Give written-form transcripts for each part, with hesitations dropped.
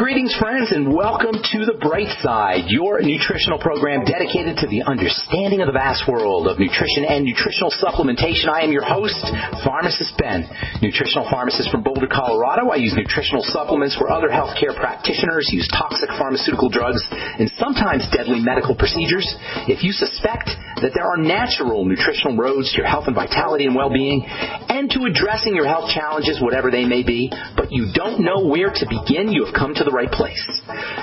Greetings, friends, and welcome to The Bright Side, your nutritional program dedicated to the understanding of the vast world of nutrition and nutritional supplementation. I am your host, Pharmacist Ben, nutritional pharmacist from Boulder, Colorado. I use nutritional supplements where other healthcare practitioners use toxic pharmaceutical drugs and sometimes deadly medical procedures. If you suspect that there are natural nutritional roads to your health and vitality and well-being and to addressing your health challenges, whatever they may be, but you don't know where to begin, you have come to the right place.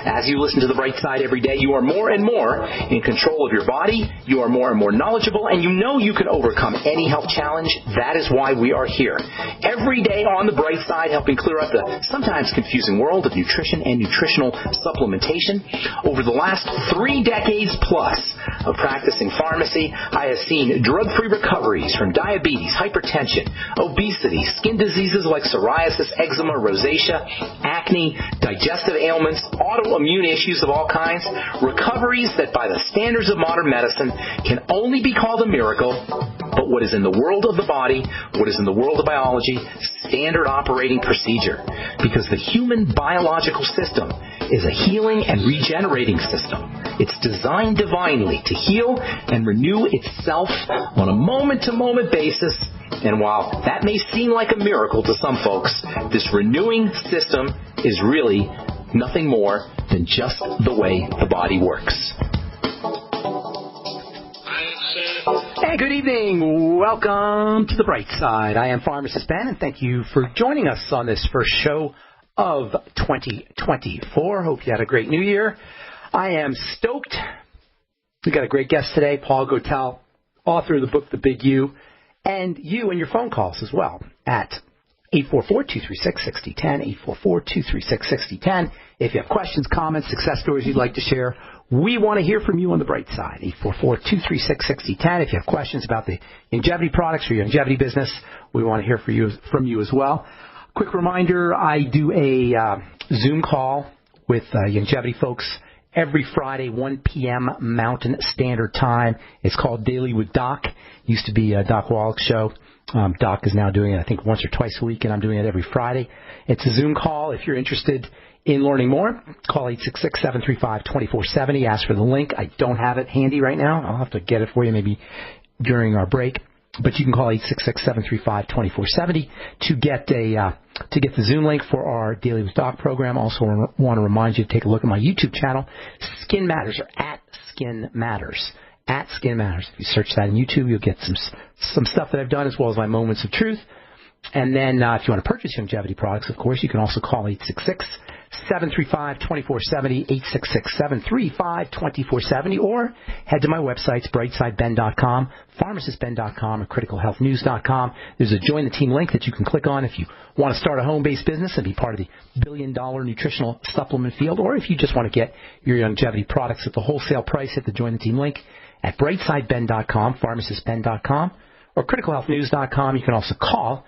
As you listen to The Bright Side every day, you are more and more in control of your body, you are more and more knowledgeable, and you know you can overcome any health challenge. That is why we are here. Every day on The Bright Side, helping clear up the sometimes confusing world of nutrition and nutritional supplementation. Over the last 3 decades plus of practicing pharmacy, I have seen drug-free recoveries from diabetes, hypertension, obesity, skin diseases like psoriasis, eczema, rosacea, acne, digestive ailments, autoimmune issues of all kinds, recoveries that by the standards of modern medicine can only be called a miracle, but what is in the world of the body, what is in the world of biology, standard operating procedure. Because the human biological system is a healing and regenerating system. It's designed divinely to heal and renew itself on a moment-to-moment basis. And while that may seem like a miracle to some folks, this renewing system is really nothing more than just the way the body works. Hey, good evening. Welcome to The Bright Side. I am Pharmacist Ben, and thank you for joining us on this first show of 2024. Hope you had a great new year. I am stoked. We got a great guest today, Paul Gotel, author of the book, The Big U, and you and your phone calls as well at 844-236-6010, 844-236-6010. If you have questions, comments, success stories you'd like to share, we want to hear from you on the bright side, 844-236-6010. If you have questions about the longevity products or your longevity business, we want to hear from you as well. Quick reminder, I do a Zoom call with longevity folks every Friday, 1 p.m. Mountain Standard Time. It's called Daily with Doc. It used to be Doc Wallach's show. Doc is now doing it, I think, once or twice a week, and I'm doing it every Friday. It's a Zoom call. If you're interested in learning more, call 866-735-2470. Ask for the link. I don't have it handy right now. I'll have to get it for you maybe during our break. But you can call 866-735-2470 to get the Zoom link for our Daily with Doc program. Also want to remind you to take a look at my YouTube channel, Skin Matters, or at Skin Matters. At Skin Matters. If you search that on YouTube, you'll get some stuff that I've done as well as my moments of truth. And then if you want to purchase longevity products, of course, you can also call 866-735-2470, 866-735-2470, or head to my websites, brightsideben.com, pharmacistben.com, or criticalhealthnews.com. There's a Join the Team link that you can click on if you want to start a home-based business and be part of the billion-dollar nutritional supplement field, or if you just want to get your longevity products at the wholesale price, hit the Join the Team link at brightsideben.com, pharmacistben.com, or criticalhealthnews.com. You can also call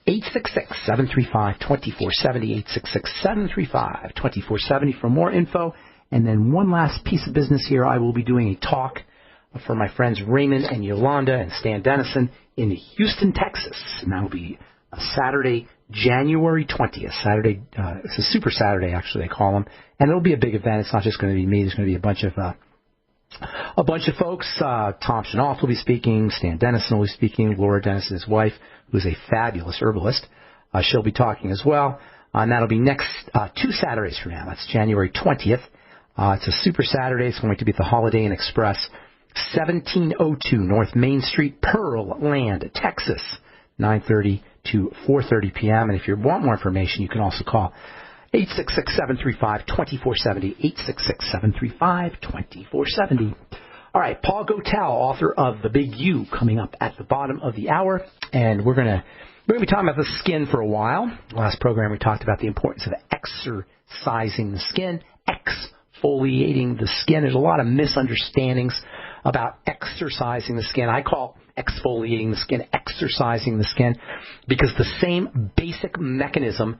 866-735-2470, 866-735-2470 for more info. And then one last piece of business here. I will be doing a talk for my friends Raymond and Yolanda and Stan Dennison in Houston, Texas. And that will be Saturday, January 20th. Saturday, it's a super Saturday, actually, they call them. And it'll be a big event. It's not just going to be me. There's going to be a bunch of folks. Tom Chenault will be speaking. Stan Dennison will be speaking. Laura Dennison, his wife, who's a fabulous herbalist. She'll be talking as well. And that'll be next 2 Saturdays from now. That's January 20th. It's a super Saturday. It's going to be at the Holiday Inn Express, 1702 North Main Street, Pearl Land, Texas, 9:30 to 4:30 p.m. And if you want more information, you can also call 866-735-2470, 866-735-2470. All right, Paul Gotel, author of The Big U, coming up at the bottom of the hour. And we're going to be talking about the skin for a while. Last program, we talked about the importance of exercising the skin, exfoliating the skin. There's a lot of misunderstandings about exercising the skin. I call exfoliating the skin exercising the skin because the same basic mechanism,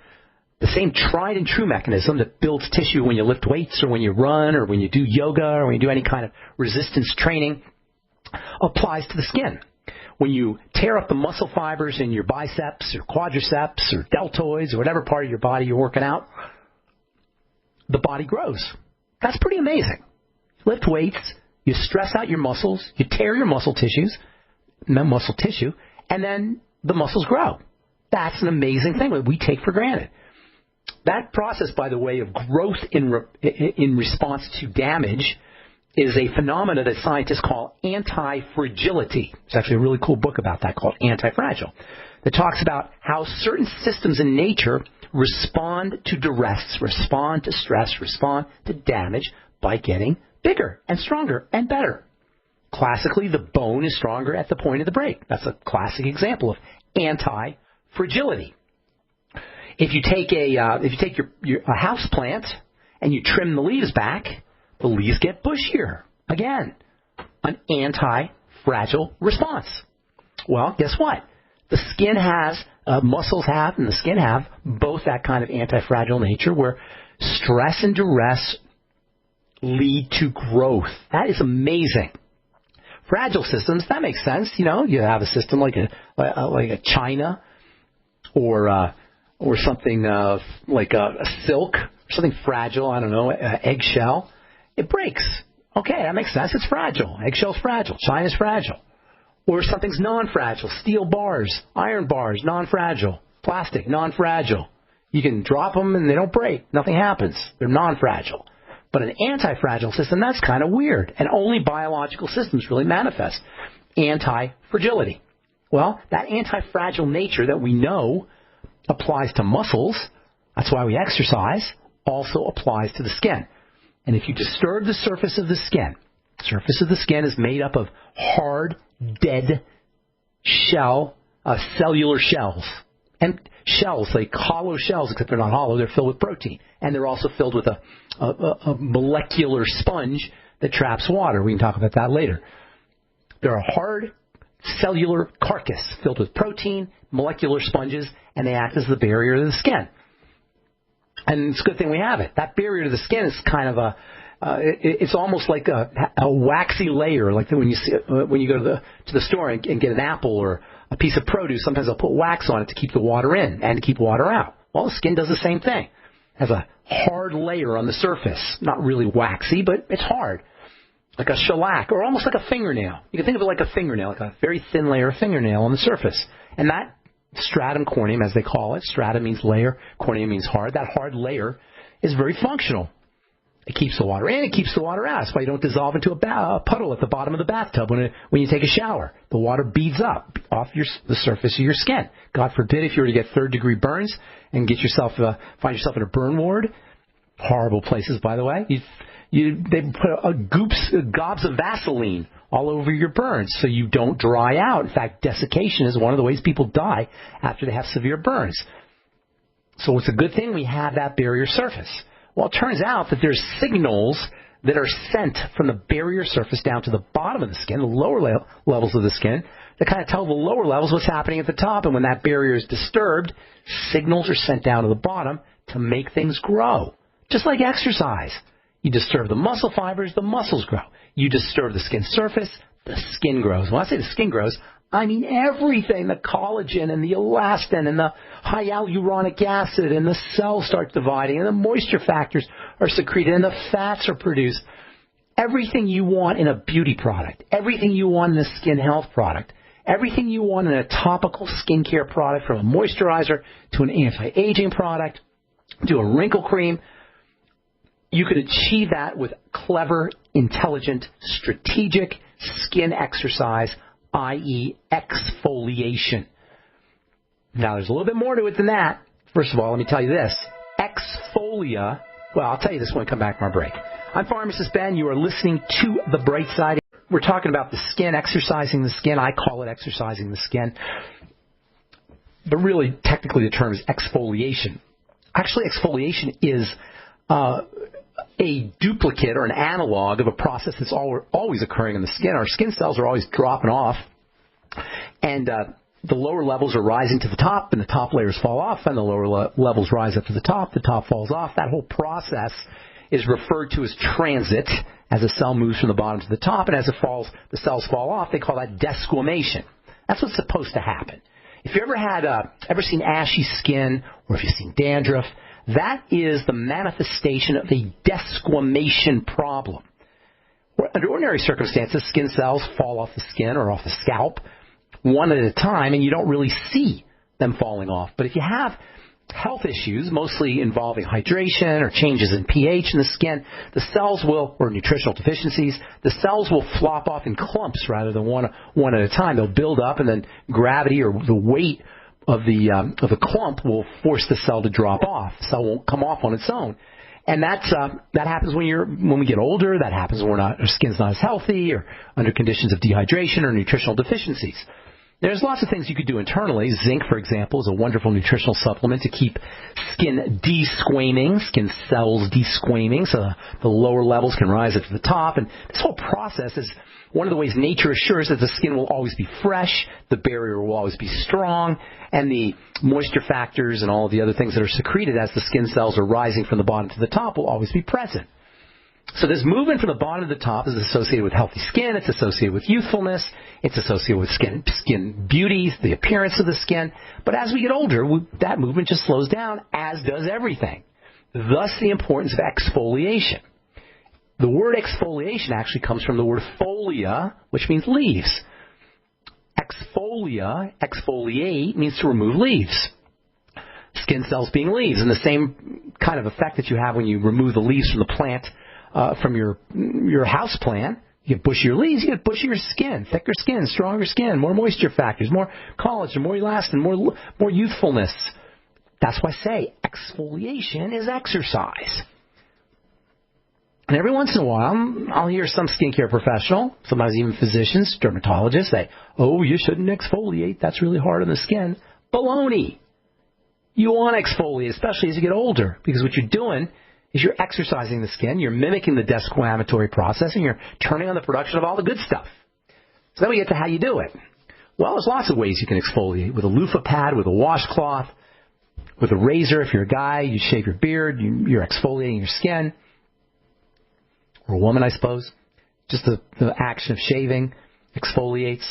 the same tried and true mechanism that builds tissue when you lift weights or when you run or when you do yoga or when you do any kind of resistance training applies to the skin. When you tear up the muscle fibers in your biceps or quadriceps or deltoids or whatever part of your body you're working out, the body grows. That's pretty amazing. You lift weights, you stress out your muscles, you tear your muscle tissue, and then the muscles grow. That's an amazing thing that we take for granted. That process, by the way, of growth in response to damage is a phenomena that scientists call anti-fragility. There's actually a really cool book about that called Anti-Fragile that talks about how certain systems in nature respond to duress, respond to stress, respond to damage by getting bigger and stronger and better. Classically, the bone is stronger at the point of the break. That's a classic example of anti-fragility. If you take a house plant and you trim the leaves back, the leaves get bushier. Again, an anti-fragile response. Well, guess what? The skin has, muscles have, and the skin have both that kind of anti-fragile nature where stress and duress lead to growth. That is amazing. Fragile systems, that makes sense. You know, you have a system like a china or something like a silk, something fragile, I don't know, eggshell. It breaks. Okay, that makes sense. It's fragile. Eggshell's fragile. China's fragile. Or something's non-fragile. Steel bars, iron bars, non-fragile. Plastic, non-fragile. You can drop them and they don't break. Nothing happens. They're non-fragile. But an anti-fragile system, that's kind of weird. And only biological systems really manifest anti-fragility. Well, that anti-fragile nature that we know applies to muscles, that's why we exercise, also applies to the skin. And if you disturb the surface of the skin is made up of hard, dead cellular shells. And shells, like hollow shells, except they're not hollow, they're filled with protein. And they're also filled with a molecular sponge that traps water. We can talk about that later. They're a hard cellular carcass filled with protein, molecular sponges, and they act as the barrier to the skin. And it's a good thing we have it. That barrier to the skin is kind of it's almost like a waxy layer, like when you go to the store and get an apple or a piece of produce. Sometimes they'll put wax on it to keep the water in and to keep water out. Well, the skin does the same thing. It has a hard layer on the surface, not really waxy, but it's hard, like a shellac or almost like a fingernail. You can think of it like a fingernail, like a very thin layer of fingernail on the surface. And that stratum corneum, as they call it, stratum means layer, corneum means hard. That hard layer is very functional. It keeps the water in, it keeps the water out. That's why you don't dissolve into a puddle at the bottom of the bathtub when you take a shower. The water beads up off the surface of your skin. God forbid if you were to get third-degree burns and find yourself in a burn ward. Horrible places, by the way. They put gobs of Vaseline all over your burns so you don't dry out. In fact, desiccation is one of the ways people die after they have severe burns. So it's a good thing we have that barrier surface. Well, it turns out that there's signals that are sent from the barrier surface down to the bottom of the skin, the lower levels of the skin, that kind of tell the lower levels what's happening at the top. And when that barrier is disturbed, signals are sent down to the bottom to make things grow. Just like exercise. You disturb the muscle fibers, the muscles grow. You disturb the skin surface, the skin grows. When I say the skin grows, I mean everything, the collagen and the elastin and the hyaluronic acid, and the cells start dividing and the moisture factors are secreted and the fats are produced. Everything you want in a beauty product, everything you want in a skin health product, everything you want in a topical skincare product, from a moisturizer to an anti-aging product to a wrinkle cream, you could achieve that with clever, intelligent, strategic skin exercise, i.e. exfoliation. Now, there's a little bit more to it than that. First of all, let me tell you this. Exfolia, well, I'll tell you this when we come back from our break. I'm Pharmacist Ben. You are listening to The Bright Side. We're talking about the skin, exercising the skin. I call it exercising the skin. But really, technically, the term is exfoliation. Actually, exfoliation is a duplicate or an analog of a process that's always occurring in the skin. Our skin cells are always dropping off, and the lower levels are rising to the top, and the top layers fall off, and the lower levels rise up to the top falls off. That whole process is referred to as transit, as a cell moves from the bottom to the top, and as it falls, the cells fall off. They call that desquamation. That's what's supposed to happen. If you ever seen ashy skin, or if you've seen dandruff, That is the manifestation of a desquamation problem. Under ordinary circumstances, skin cells fall off the skin or off the scalp one at a time, and you don't really see them falling off. But if you have health issues, mostly involving hydration or changes in pH in the skin, the cells will, or nutritional deficiencies, the cells will flop off in clumps rather than one at a time. They'll build up, and then gravity or the weight of the clump will force the cell to drop off. The cell won't come off on its own. And that happens when we get older. That happens when our skin's not as healthy or under conditions of dehydration or nutritional deficiencies. There's lots of things you could do internally. Zinc, for example, is a wonderful nutritional supplement to keep skin desquaming, skin cells desquaming, so the lower levels can rise up to the top. And this whole process is one of the ways nature assures that the skin will always be fresh, the barrier will always be strong, and the moisture factors and all of the other things that are secreted as the skin cells are rising from the bottom to the top will always be present. So this movement from the bottom to the top is associated with healthy skin. It's associated with youthfulness. It's associated with skin beauty, the appearance of the skin. But as we get older, that movement just slows down, as does everything. Thus the importance of exfoliation. The word exfoliation actually comes from the word folia, which means leaves. Exfoliate means to remove leaves. Skin cells being leaves, and the same kind of effect that you have when you remove the leaves from the plant, from your house plant. You get bushier leaves, you get bushier skin, thicker skin, stronger skin, more moisture factors, more collagen, more elastin, more youthfulness. That's why I say exfoliation is exercise. And every once in a while, I'll hear some skincare professional, sometimes even physicians, dermatologists, say, oh, you shouldn't exfoliate. That's really hard on the skin. Baloney. You want to exfoliate, especially as you get older, because what you're doing is you're exercising the skin, you're mimicking the desquamatory process, and you're turning on the production of all the good stuff. So then we get to how you do it. Well, there's lots of ways you can exfoliate, with a loofah pad, with a washcloth, with a razor. If you're a guy, you shave your beard, you're exfoliating your skin. Or a woman, I suppose. Just the action of shaving exfoliates.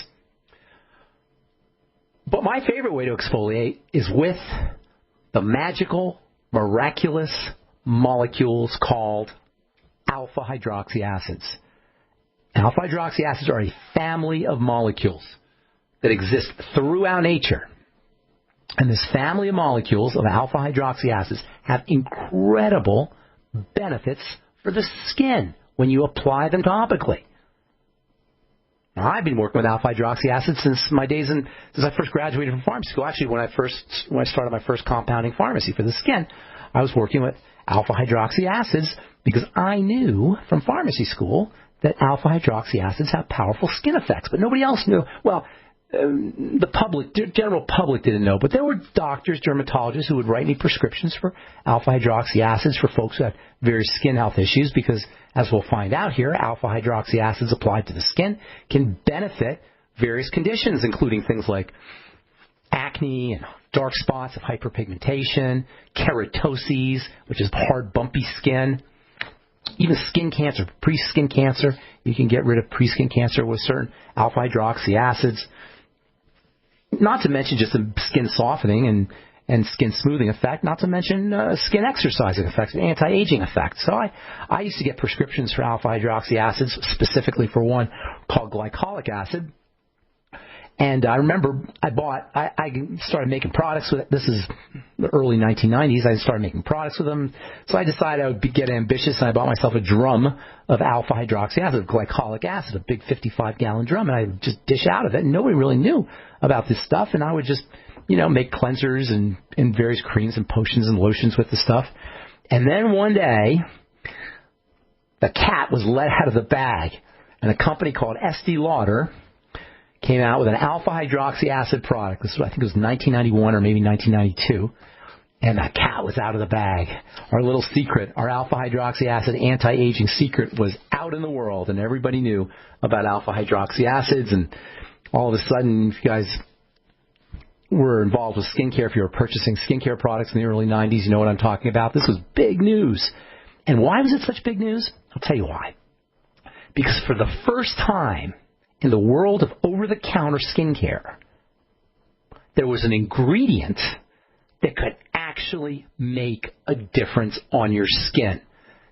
But my favorite way to exfoliate is with the magical, miraculous molecules called alpha hydroxy acids. Alpha hydroxy acids are a family of molecules that exist throughout nature. And this family of molecules of alpha hydroxy acids have incredible benefits for the skin when you apply them topically. Now, I've been working with alpha hydroxy acids since I first graduated from pharmacy school. Actually, when I started my first compounding pharmacy for the skin, I was working with alpha hydroxy acids because I knew from pharmacy school that alpha hydroxy acids have powerful skin effects, but nobody else knew. Well, the general public didn't know, but there were doctors, dermatologists who would write me prescriptions for alpha hydroxy acids for folks who had various skin health issues because, as we'll find out here, alpha hydroxy acids applied to the skin can benefit various conditions, including things like acne and dark spots of hyperpigmentation, keratoses, which is hard, bumpy skin, even skin cancer, pre-skin cancer. You can get rid of pre-skin cancer with certain alpha hydroxy acids. Not to mention just the skin softening and skin smoothing effect, not to mention skin exercising effects and anti-aging effects. So I used to get prescriptions for alpha hydroxy acids, specifically for one called glycolic acid. And I remember I started making products with it. This is the early 1990s. I started making products with them. So I decided I would get ambitious, and I bought myself a drum of alpha hydroxy acid, glycolic acid, a big 55-gallon drum, and I would just dish out of it. And nobody really knew about this stuff, and I would just, make cleansers and various creams and potions and lotions with the stuff. And then one day, the cat was let out of the bag, and a company called Estee Lauder came out with an alpha hydroxy acid product. This was, I think it was 1991 or maybe 1992. And the cat was out of the bag. Our little secret, our alpha hydroxy acid anti-aging secret was out in the world, and everybody knew about alpha hydroxy acids. And all of a sudden, if you guys were involved with skincare, if you were purchasing skincare products in the early 90s, you know what I'm talking about. This was big news. And why was it such big news? I'll tell you why. Because for the first time in the world of over-the-counter skincare, there was an ingredient that could actually make a difference on your skin.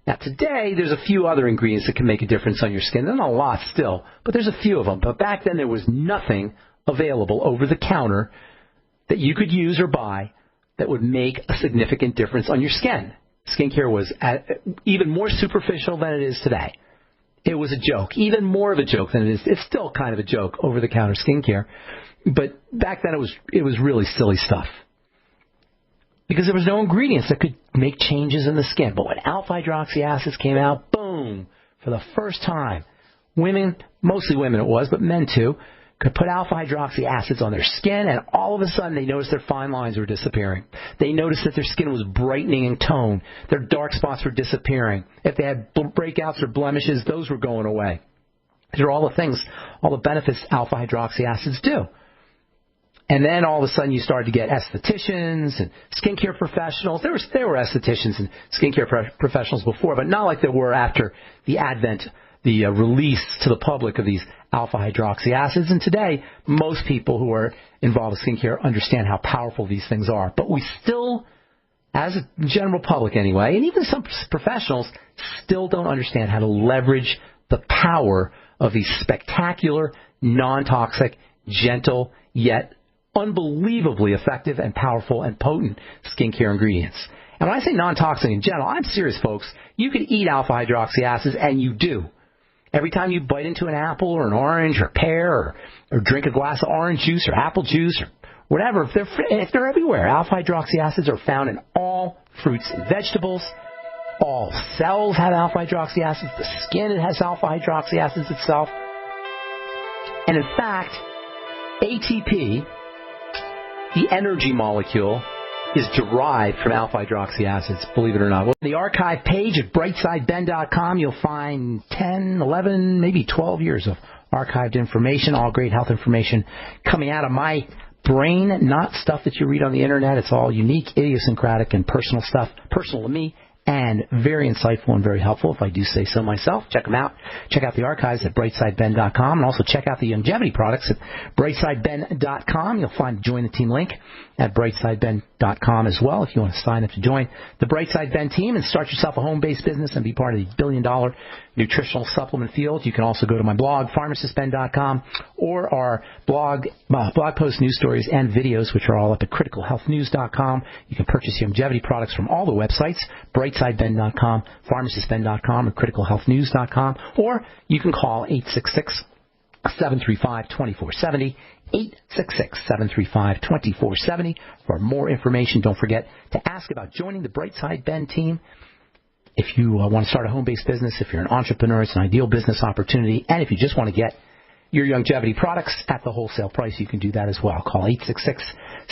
Now, today, there's a few other ingredients that can make a difference on your skin. There's not a lot still, but there's a few of them. But back then, there was nothing available over the counter that you could use or buy that would make a significant difference on your skin. Skincare was even more superficial than it is today. It was a joke, even more of a joke than it is. It's still kind of a joke, over-the-counter skincare. But back then, it was really silly stuff, because there was no ingredients that could make changes in the skin. But when alpha-hydroxy acids came out, boom, for the first time, women, mostly women it was, but men too, could put alpha-hydroxy acids on their skin, and all of a sudden they noticed their fine lines were disappearing. They noticed that their skin was brightening in tone. Their dark spots were disappearing. If they had breakouts or blemishes, those were going away. These are all the things, all the benefits alpha-hydroxy acids do. And then all of a sudden you started to get estheticians and skincare professionals. There were estheticians and skincare professionals before, but not like there were after the advent, the release to the public of these alpha-hydroxy acids. And today, most people who are involved with skincare understand how powerful these things are. But we still, as a general public anyway, and even some professionals, still don't understand how to leverage the power of these spectacular, non-toxic, gentle, yet unbelievably effective and powerful and potent skincare ingredients. And when I say non-toxic and gentle, I'm serious, folks. You can eat alpha-hydroxy acids, and you do. Every time you bite into an apple or an orange or pear or drink a glass of orange juice or apple juice or whatever, if they're everywhere. Alpha-hydroxy acids are found in all fruits and vegetables. All cells have alpha-hydroxy acids. The skin, it has alpha-hydroxy acids itself. And in fact, ATP, the energy molecule, is derived from alpha-hydroxy acids, believe it or not. Well, on the archive page at brightsideben.com, you'll find 10, 11, maybe 12 years of archived information, all great health information coming out of my brain, not stuff that you read on the internet. It's all unique, idiosyncratic, and personal stuff, personal to me, and very insightful and very helpful, if I do say so myself. Check them out. Check out the archives at brightsideben.com, and also check out the longevity products at brightsideben.com. You'll find the Join the Team link at brightsideben.com as well if you want to sign up to join the Brightside Ben team and start yourself a home-based business and be part of the billion-dollar nutritional supplement field. You can also go to my blog, pharmacistben.com, or our blog posts, news stories, and videos, which are all up at criticalhealthnews.com. You can purchase your longevity products from all the websites, brightsideben.com, pharmacistben.com, or criticalhealthnews.com, or you can call 866-735-2470, 866-735-2470 for more information. Don't forget to ask about joining the Brightside Ben team. If you want to start a home-based business, if you're an entrepreneur, it's an ideal business opportunity. And if you just want to get your longevity products at the wholesale price, you can do that as well. Call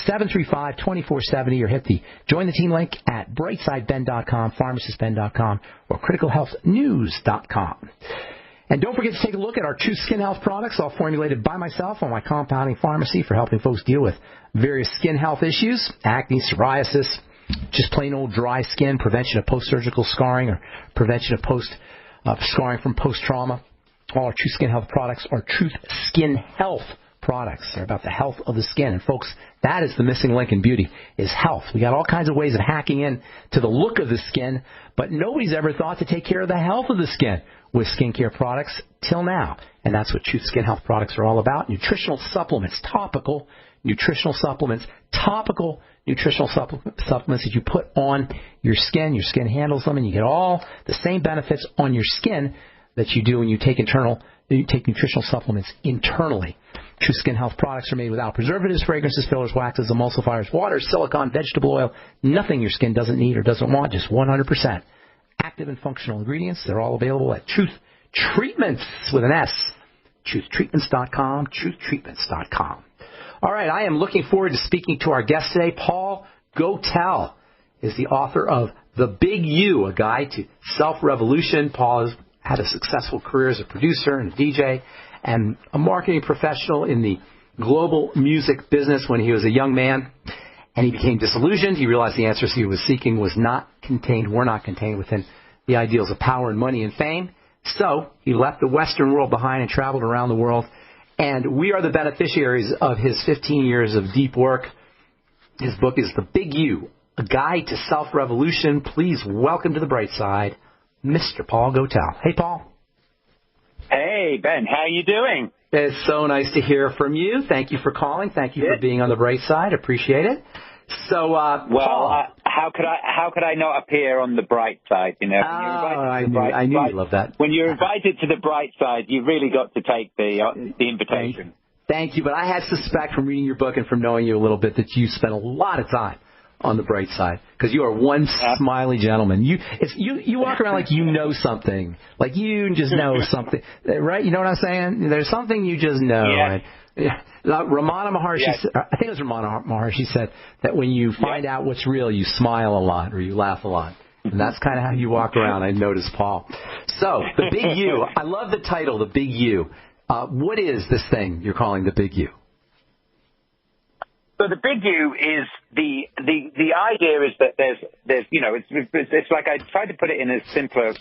866-735-2470 or hit the Join the Team link at brightsideben.com, pharmacistben.com, or criticalhealthnews.com. And don't forget to take a look at our True Skin Health products, all formulated by myself on my compounding pharmacy for helping folks deal with various skin health issues, acne, psoriasis, just plain old dry skin, prevention of post-surgical scarring or prevention of scarring from post-trauma. All our True Skin Health products are Truth Skin Health products. They're about the health of the skin. And, folks, that is the missing link in beauty, is health. We got all kinds of ways of hacking in to the look of the skin, but nobody's ever thought to take care of the health of the skin with skincare products till now. And that's what Truth Skin Health products are all about. Nutritional supplements, topical nutritional supplements, topical nutritional supplements that you put on your skin. Your skin handles them, and you get all the same benefits on your skin that you do when you take nutritional supplements internally. True Skin Health products are made without preservatives, fragrances, fillers, waxes, emulsifiers, water, silicone, vegetable oil, nothing your skin doesn't need or doesn't want, just 100% active and functional ingredients. They're all available at Truth Treatments with an S. TruthTreatments.com, TruthTreatments.com. All right, I am looking forward to speaking to our guest today. Paul Gotel is the author of The Big U, A Guide to Self-Revolution. Paul has had a successful career as a producer and a DJ and a marketing professional in the global music business when he was a young man. And he became disillusioned. He realized the answers he was seeking were not contained within the ideals of power and money and fame. So he left the Western world behind and traveled around the world. And we are the beneficiaries of his 15 years of deep work. His book is The Big U, a guide to self-revolution. Please welcome to the bright side, Mr. Paul Gotel. Hey, Paul. Hey, Ben. How you doing? It's so nice to hear from you. Thank you for calling. Thank you for being on the bright side. Appreciate it. So, Paul, how could I not appear on the bright side? You know, I knew you'd love that. When you're invited to the bright side, you really got to take the invitation. Thank you. But I had suspect from reading your book and from knowing you a little bit that you spent a lot of time on the bright side, because you are one smiley gentleman. You walk around like you know something, like you just know something, right? You know what I'm saying? There's something you just know. Yeah. Ramana Maharshi, I think it was Ramana Maharshi, said that when you find out what's real, you smile a lot or you laugh a lot. And that's kind of how you walk around, I noticed, Paul. So, the Big U, I love the title, the Big U. What is this thing you're calling the Big U? So the Big U is the idea is that there's you know, it's like I tried to put it in as simpler,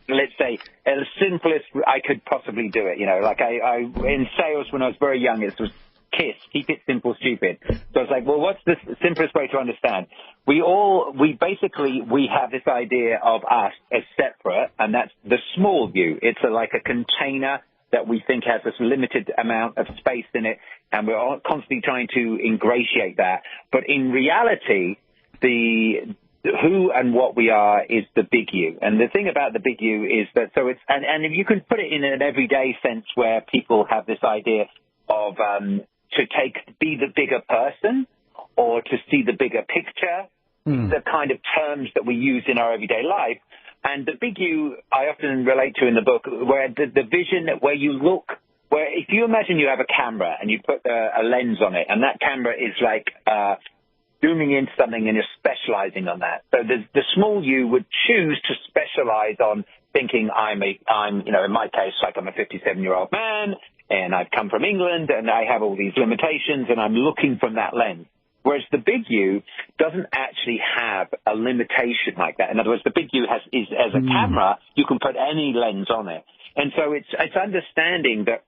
let's say, as simplest I could possibly do it. You know, like I in sales when I was very young, it was KISS, keep it simple, stupid. So I was like, well, what's the simplest way to understand? We have this idea of us as separate, and that's the small U. It's like a container that we think has this limited amount of space in it, and we're all constantly trying to ingratiate that. But in reality, the who and what we are is the Big U. And the thing about the Big U is that, so it's, and if you can put it in an everyday sense where people have this idea of be the bigger person or to see the bigger picture, the kind of terms that we use in our everyday life. And the Big U I often relate to in the book, where the vision where you look, where if you imagine you have a camera and you put a lens on it, and that camera is like zooming into something and you're specializing on that. So the small U would choose to specialize on thinking I'm you know, in my case, like I'm a 57-year-old man and I've come from England and I have all these limitations and I'm looking from that lens. Whereas the Big U doesn't actually have a limitation like that. In other words, the Big U is as a camera, you can put any lens on it. And so it's understanding that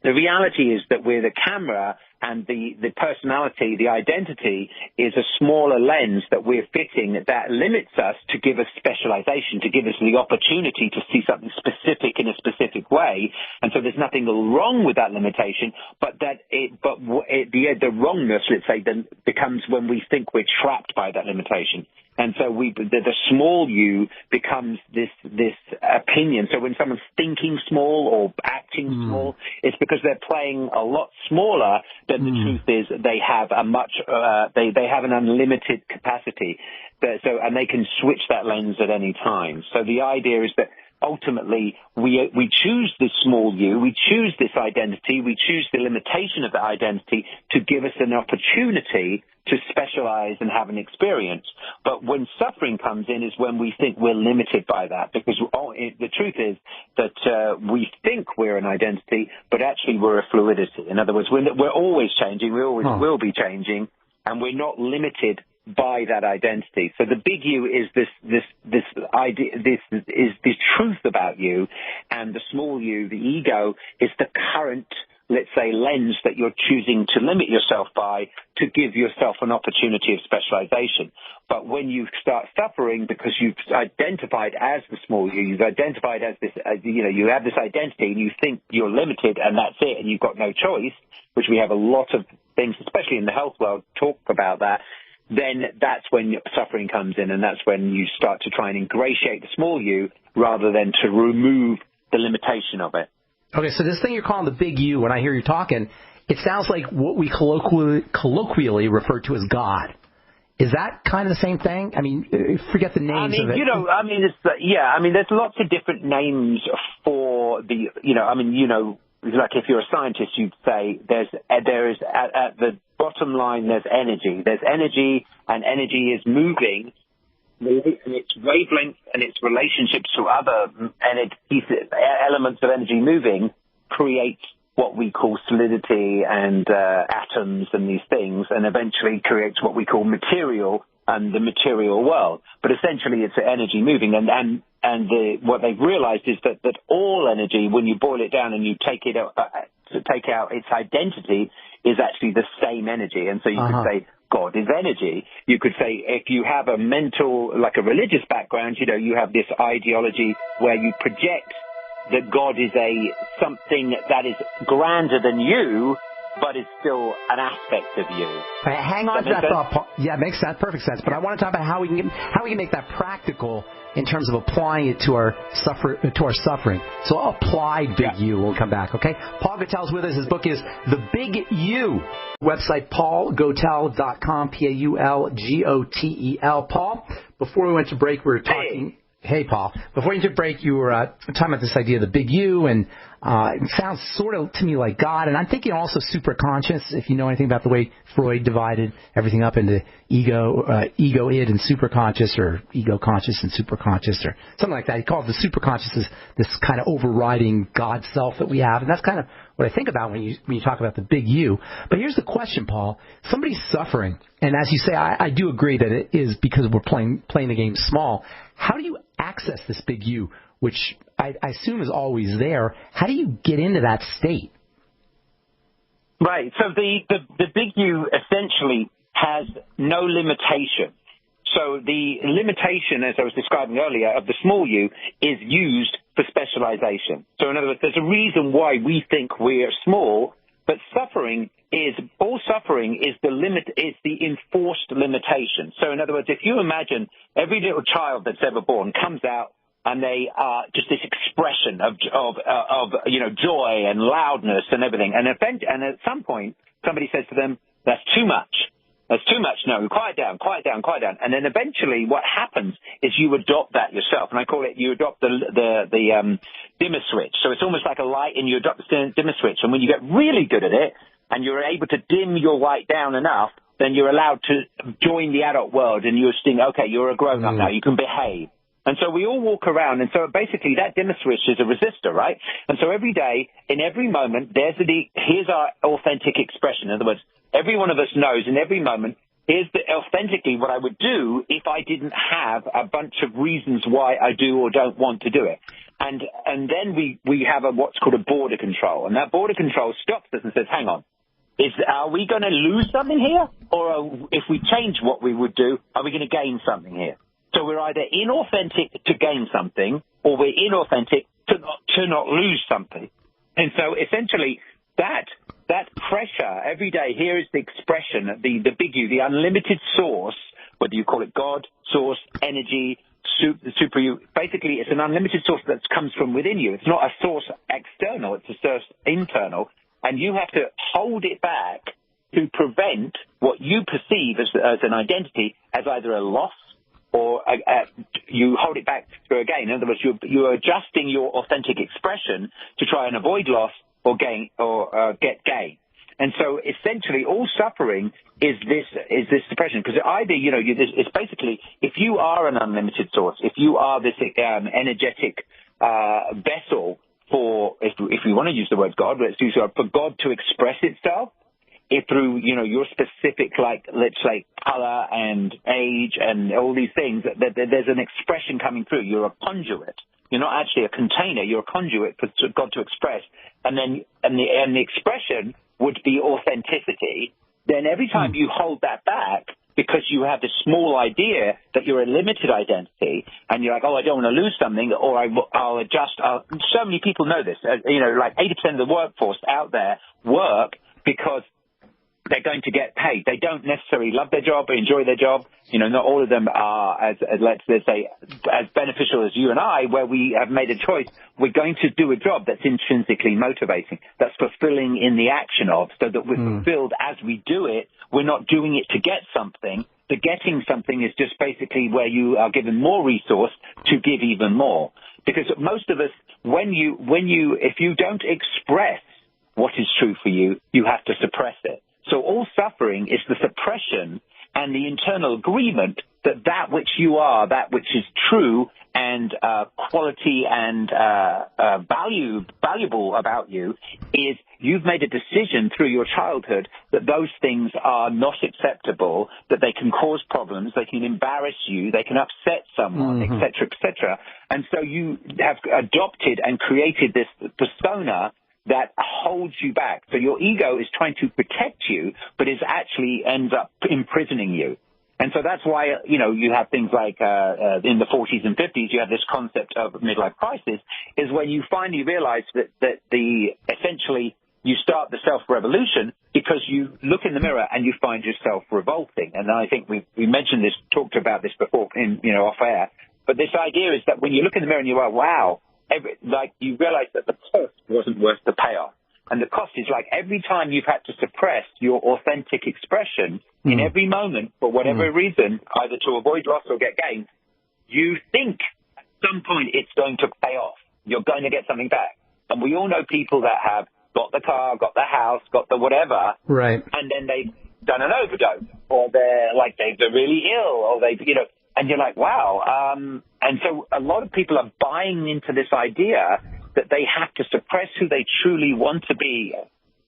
the reality is that we're the camera and the personality, the identity is a smaller lens that we're fitting that limits us to give us specialization, to give us the opportunity to see something specific in a specific way. And so there's nothing wrong with that limitation, but the wrongness, let's say, then becomes when we think we're trapped by that limitation. And so the small U becomes this opinion. So when someone's thinking small or acting small, it's because they're playing a lot smaller than the truth is. They have they have an unlimited capacity. And they can switch that lens at any time. So the idea is that ultimately we choose this small U, we choose this identity, we choose the limitation of the identity to give us an opportunity to specialize and have an experience. But when suffering comes in is when we think we're limited by that, because the truth is that we think we're an identity, but actually we're a fluidity. In other words, we're always changing, we always will be changing, and we're not limited by that identity. So the Big U is this idea, this truth about you, and the small U, the ego, is the current, let's say, lens that you're choosing to limit yourself by to give yourself an opportunity of specialization. But when you start suffering because you've identified as the small U, you've identified as this, you have this identity and you think you're limited and that's it and you've got no choice, which we have a lot of things, especially in the health world, talk about that, then that's when suffering comes in, and that's when you start to try and ingratiate the small U rather than to remove the limitation of it. Okay, so this thing you're calling the Big U, when I hear you talking, it sounds like what we colloquially refer to as God. Is that kind of the same thing? I mean, forget the names of it. There's lots of different names for the, like if you're a scientist, you'd say there is at the bottom line, there's energy. There's energy, and energy is moving, and its wavelength and its relationships to other elements of energy moving creates what we call solidity and atoms and these things, and eventually creates what we call material and the material world. But essentially, it's energy moving, what they've realized is that all energy, when you boil it down and you take out its identity, is actually the same energy. And so you could say God is energy. You could say if you have a mental, like a religious background, you have this ideology where you project that God is something that is grander than you, but is still an aspect of you. Hang on to that thought, Paul. Yeah, it makes perfect sense. But I want to talk about how we can make that practical in terms of applying it to our suffering. So I'll apply Big U. We'll come back, okay? Paul Gotel's with us. His book is The Big U. Website paulgotel.com, PAULGOTEL. Paul, before we went to break, we were talking. Hey, Paul. Before you took break, you were talking about this idea of the Big U, and it sounds sort of to me like God. And I'm thinking also superconscious, if you know anything about the way Freud divided everything up into ego-id, and superconscious, or ego-conscious and superconscious, or something like that. He called the superconscious this kind of overriding God self that we have. And that's kind of what I think about when you talk about the Big U. But here's the question, Paul. Somebody's suffering, and as you say, I do agree that it is because we're playing the game small. How do you access this Big U, which I assume is always there? How do you get into that state? Right. So the Big U essentially has no limitation. So the limitation, as I was describing earlier, of the small U is used for specialization. So in other words, there's a reason why we think we're small, but all suffering is the enforced limitation. So in other words, if you imagine every little child that's ever born comes out and they are just this expression of joy and loudness and everything, and at some point somebody says to them, "That's too much. That's too much. No, quiet down, quiet down, quiet down." And then eventually what happens is you adopt that yourself. And I call it, you adopt the dimmer switch. So it's almost like a light, and you adopt the dimmer switch. And when you get really good at it and you're able to dim your light down enough, then you're allowed to join the adult world, and you're saying, okay, you're a grown-up now. You can behave. And so we all walk around, and so basically that dimmer switch is a resistor, right? And so every day, in every moment, here's our authentic expression. In other words, every one of us knows in every moment, here's authentically what I would do if I didn't have a bunch of reasons why I do or don't want to do it. And then we have what's called a border control. And that border control stops us and says, hang on, are we going to lose something here? Or if we change what we would do, are we going to gain something here? So we're either inauthentic to gain something, or we're inauthentic to not lose something. And so essentially that pressure every day, here is the expression, the Big U, the unlimited source, whether you call it God, source, energy, super you. Basically, it's an unlimited source that comes from within you. It's not a source external, it's a source internal. And you have to hold it back to prevent what you perceive as an identity as either a loss, or you hold it back to a gain. In other words, you're adjusting your authentic expression to try and avoid loss or gain or get gain. And so essentially all suffering is this depression, because either, it's basically, if you are an unlimited source, if you are this energetic vessel for, if we want to use the word God, let's use for God to express itself, through, your specific, let's say, color and age and all these things, there's an expression coming through. You're a conduit. You're not actually a container. You're a conduit for God to express. And then, the expression would be authenticity. Then every time you hold that back, because you have this small idea that you're a limited identity, and you're like, oh, I don't want to lose something, or I'll adjust. So many people know this. 80% of the workforce out there work because they're going to get paid. They don't necessarily love their job or enjoy their job. Not all of them are, as let's say, as beneficial as you and I, where we have made a choice. We're going to do a job that's intrinsically motivating, that's fulfilling in the action of, so that we're fulfilled as we do it. We're not doing it to get something. The getting something is just basically where you are given more resource to give even more. Because most of us, if you don't express what is true for you, you have to suppress it. So all suffering is the suppression and the internal agreement that which you are, that which is true and quality and valuable about you, is you've made a decision through your childhood that those things are not acceptable, that they can cause problems, they can embarrass you, they can upset someone, et cetera, et cetera. And so you have adopted and created this persona that holds you back. So your ego is trying to protect you, but it actually ends up imprisoning you. And so that's why, you have things like in the 40s and 50s, you have this concept of midlife crisis, is when you finally realize that essentially you start the self-revolution because you look in the mirror and you find yourself revolting. And I think we mentioned this, talked about this before off air. But this idea is that when you look in the mirror and you're like, wow, you realize that the cost wasn't worth the payoff. And the cost is like every time you've had to suppress your authentic expression in every moment for whatever reason, either to avoid loss or get gain, you think at some point it's going to pay off. You're going to get something back. And we all know people that have got the car, got the house, got the whatever, right, and then they've done an overdose, or they're really ill, or and you're like, wow. And so a lot of people are buying into this idea that they have to suppress who they truly want to be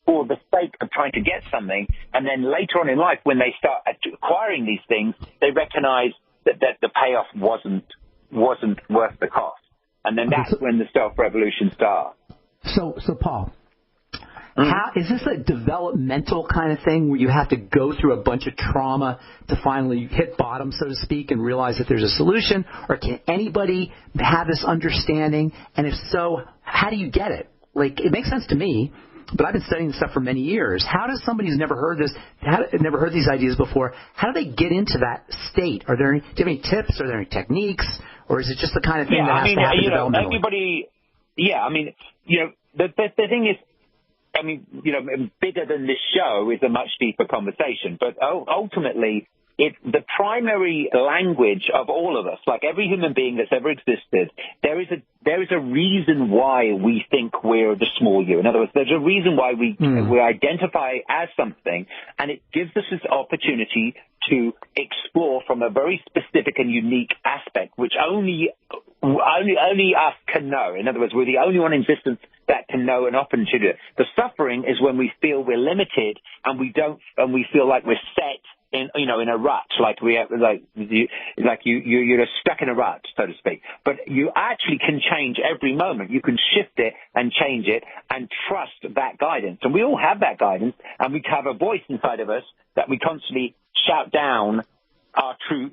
for the sake of trying to get something. And then later on in life, when they start acquiring these things, they recognize that the payoff wasn't worth the cost. And then that's when the self-revolution starts. So Paul, how, is this a developmental kind of thing where you have to go through a bunch of trauma to finally hit bottom, so to speak, and realize that there's a solution? Or can anybody have this understanding? And if so, how do you get it? Like, it makes sense to me, but I've been studying this stuff for many years. How does somebody who's never heard this, never heard these ideas before, how do they get into that state? Do you have any tips? Are there any techniques? Or is it just the kind of thing that has to happen developmentally? Everybody, the thing is, bigger than this show is a much deeper conversation. But ultimately, the primary language of all of us, like every human being that's ever existed, there is a reason why we think we're the small you. In other words, there's a reason why we identify as something, and it gives us this opportunity to explore from a very specific and unique aspect, which only us can know. In other words, we're the only one in existence that can know and often to do it. The suffering is when we feel we're limited and we feel like we're set in a rut, you're stuck in a rut, so to speak. But you actually can change every moment. You can shift it and change it and trust that guidance. And we all have that guidance, and we have a voice inside of us that we constantly shout down our true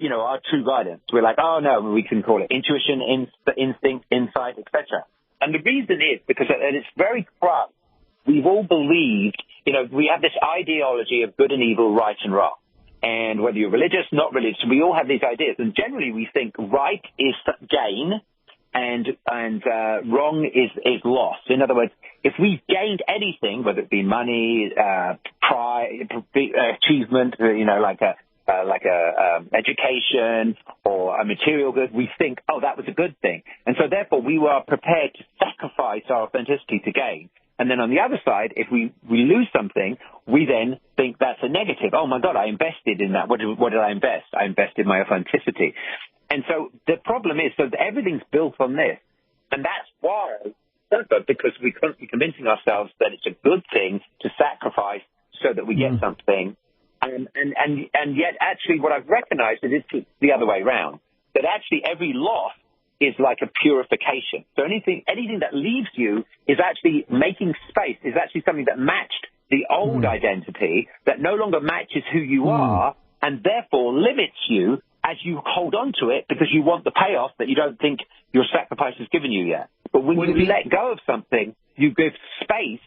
guidance. We're like, oh no, we can call it intuition, instinct, insight, etc. And the reason is because at its very crux, we've all believed, we have this ideology of good and evil, right and wrong. And whether you're religious, not religious, we all have these ideas. And generally we think right is gain and wrong is loss. In other words, if we gained anything, whether it be money, pride, achievement, education or a material good, we think, oh, that was a good thing. And so therefore we were prepared to sacrifice our authenticity to gain. And then on the other side, if we lose something, we then think that's a negative. Oh my God, I invested in that. What did I invest? I invested my authenticity. And so the problem is, everything's built on this. And that's why, because we're constantly convincing ourselves that it's a good thing to sacrifice so that we get something. And yet actually what I've recognized is it's the other way around, that actually every loss is like a purification. So anything that leaves you is actually making space, is actually something that matched the old identity, that no longer matches who you are, and therefore limits you as you hold on to it because you want the payoff that you don't think your sacrifice has given you yet. But when you let go of something, you give space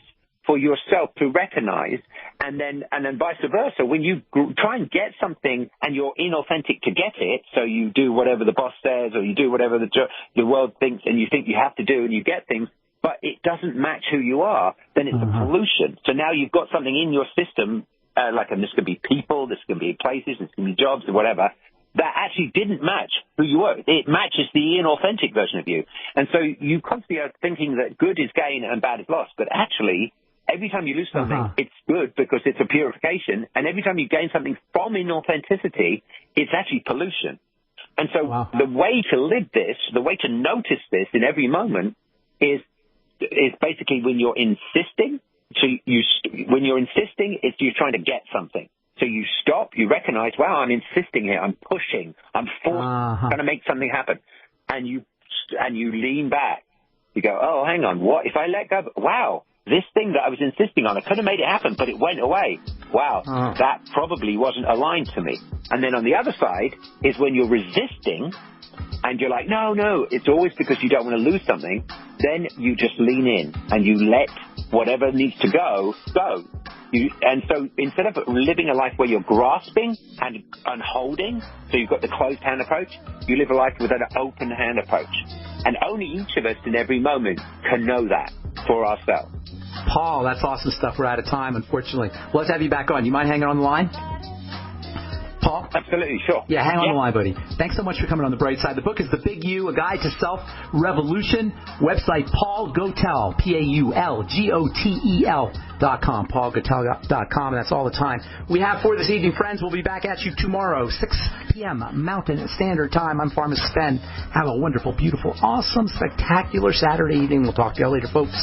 for yourself to recognize, and then vice versa. When you try and get something and you're inauthentic to get it, so you do whatever the boss says or you do whatever the world thinks and you think you have to do and you get things, but it doesn't match who you are, then it's a pollution. So now you've got something in your system, and this could be people, this could be places, this could be jobs or whatever, that actually didn't match who you were. It matches the inauthentic version of you. And so you constantly are thinking that good is gain and bad is loss, but actually every time you lose something, it's good because it's a purification. And every time you gain something from inauthenticity, it's actually pollution. And so the way to live this, the way to notice this in every moment is basically when you're insisting. So when you're insisting, you're trying to get something. So you stop, you recognize, wow, I'm insisting here, I'm pushing, I'm forcing, trying to make something happen. And you lean back. You go, oh, hang on, what? If I let go, wow, this thing that I was insisting on, I could have made it happen, but it went away. Wow, that probably wasn't aligned to me. And then on the other side is when you're resisting and you're like, no, it's always because you don't want to lose something. Then you just lean in and you let whatever needs to go. And so instead of living a life where you're grasping and holding, so you've got the closed hand approach, you live a life with an open hand approach. And only each of us in every moment can know that for ourselves. Paul, that's awesome stuff. We're out of time, unfortunately. Well, let's have you back on. You mind hanging on the line? Paul? Absolutely, sure. Yeah, hang on the line, buddy. Thanks so much for coming on The Bright Side. The book is The Big You, A Guide to Self-Revolution. Website, Paul Gotel, PaulGotel.com, paulgotel.com, and that's all the time we have for this evening, friends. We'll be back at you tomorrow, 6 p.m. Mountain Standard Time. I'm Pharmacist Ben. Have a wonderful, beautiful, awesome, spectacular Saturday evening. We'll talk to you all later, folks.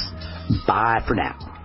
Bye for now.